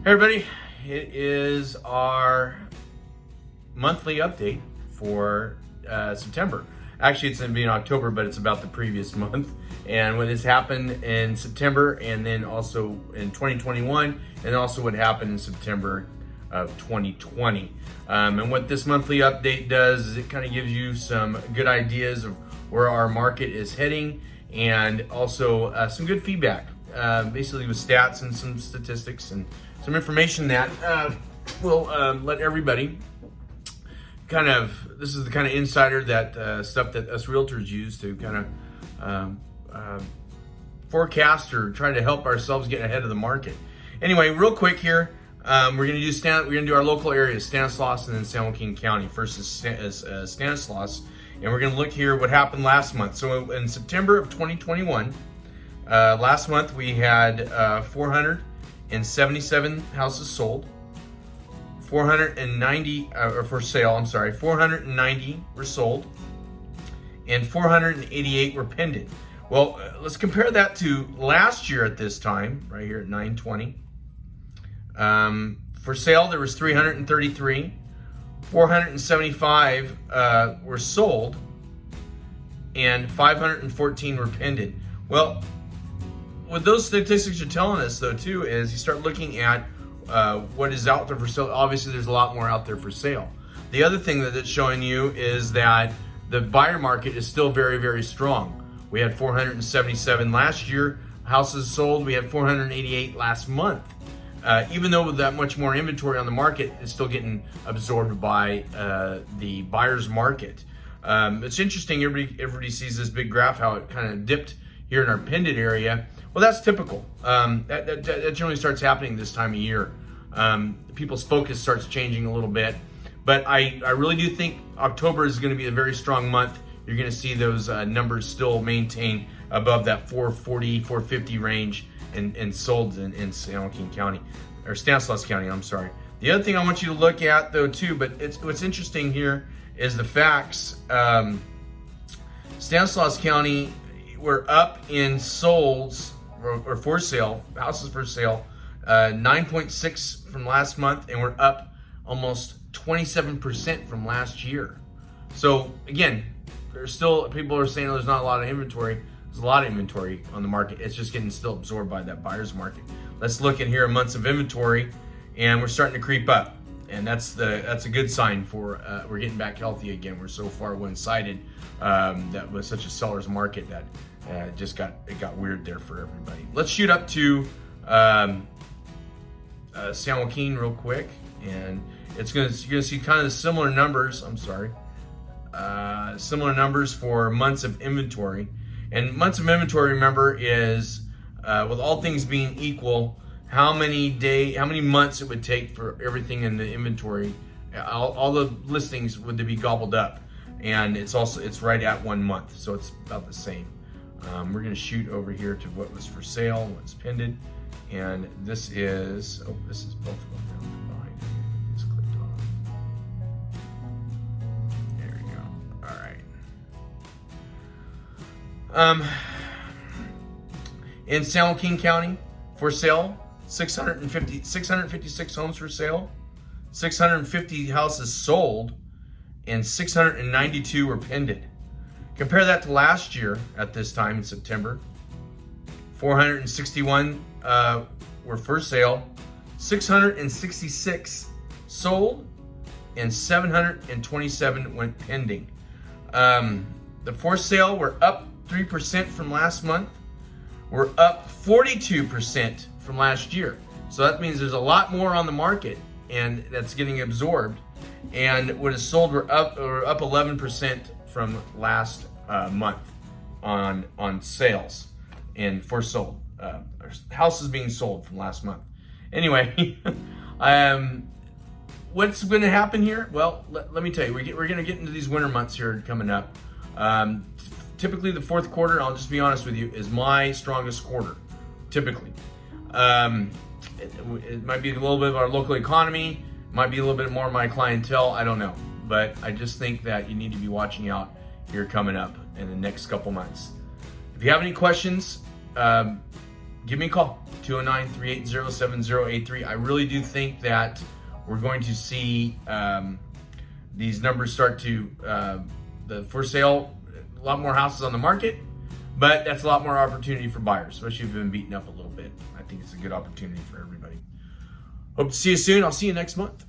Hey everybody, it is our monthly update for September. Actually, it's going to be in October, but it's about the previous month and what has happened in September, and then also in 2021, and also what happened in September of 2020. And what this monthly update does is it kind of gives you some good ideas of where our market is heading, and also some good feedback, basically with stats and some statistics and some information that will let everybody this is the kind of insider that stuff that us realtors use to kind of forecast or try to help ourselves get ahead of the market. Anyway, real quick here, we're gonna do our local areas, Stanislaus and then San Joaquin County. First is Stanislaus, and we're gonna look here what happened last month. So in September of 2021, last month we had 477 houses sold, 490 for sale. I'm sorry, 490 were sold, and 488 were pending. Well, let's compare that to last year at this time, right here at 9/20. For sale, there was 333, 475 were sold, and 514 were pending. Well, what those statistics are telling us, though, too, is you start looking at what is out there for sale. Obviously, there's a lot more out there for sale. The other thing that it's showing you is that the buyer market is still very, very strong. We had 477 last year houses sold. We had 488 last month. Even though with that much more inventory on the market, it's still getting absorbed by the buyer's market. It's interesting. Everybody sees this big graph, how it kind of dipped here in our pendant area. Well, that's typical. That generally starts happening this time of year. People's focus starts changing a little bit. But I really do think October is going to be a very strong month. You're going to see those numbers still maintain above that 440, 450 range and sold in San Joaquin County, or Stanislaus County, I'm sorry. The other thing I want you to look at, though, too, but what's interesting here is the facts. Stanislaus County, we're up in solds, or for sale, houses for sale, 9.6 from last month, and we're up almost 27% from last year. So again, there's still, people are saying there's not a lot of inventory. There's a lot of inventory on the market. It's just getting still absorbed by that buyer's market. Let's look at here months of inventory, and we're starting to creep up, and that's a good sign for we're getting back healthy again. We're so far one-sided that was such a seller's market that it got weird there for everybody. Let's shoot up to San Joaquin real quick, and you're gonna see kind of the similar numbers. I'm sorry, similar numbers for months of inventory. And months of inventory, remember, is with all things being equal, how many months it would take for everything in the inventory, all the listings would be gobbled up, and it's right at 1 month, so it's about the same. We're going to shoot over here to what was for sale, what's pending, and this is both of them down behind. Get these clicked off. There we go. All right. In San Joaquin County, for sale, 656 homes for sale, 650 houses sold, and 692 were pending. Compare that to last year at this time in September. 461 were for sale, 666 sold, and 727 went pending. The for sale were up 3% from last month. We're up 42% from last year. So that means there's a lot more on the market, and that's getting absorbed. And what is sold, we're up 11% from last month on sales and for sold houses being sold from last month. Anyway, what's going to happen here? Well, let me tell you, we're going to get into these winter months here coming up. Typically, the fourth quarter, I'll just be honest with you, is my strongest quarter. Typically, it might be a little bit of our local economy. Might be a little bit more of my clientele, I don't know. But I just think that you need to be watching out here coming up in the next couple months. If you have any questions, give me a call, 209-380-7083. I really do think that we're going to see these numbers start to, the for sale, a lot more houses on the market, but that's a lot more opportunity for buyers, especially if you've been beaten up a little bit. I think it's a good opportunity for everybody. Hope to see you soon. I'll see you next month.